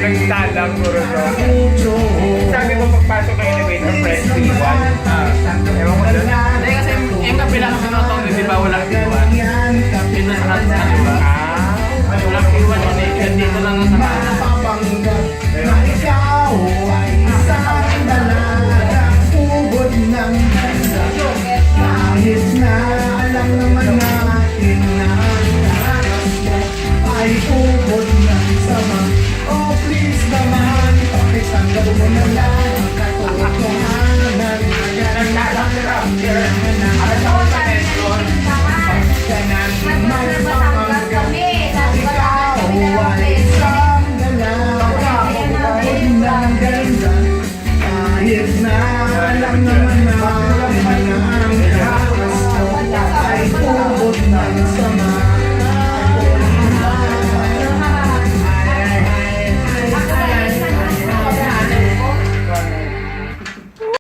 nagsalang puro to. Sabi mo pagpasok ng elevator, press P1. Ewan ko doon. Hindi kasi yung kapila kasi notong, di ba walang P1? Dito sa kaliwa. Walang P1 yun eh. Yan dito lang sa kanan. Ikaw ay isang dalaga, ubod ng ganda. Kahit na alam naman natin na ay ubod ng sama. Oh please naman, pakitanggal mo na lang ang katotohanan. Nagkakaroon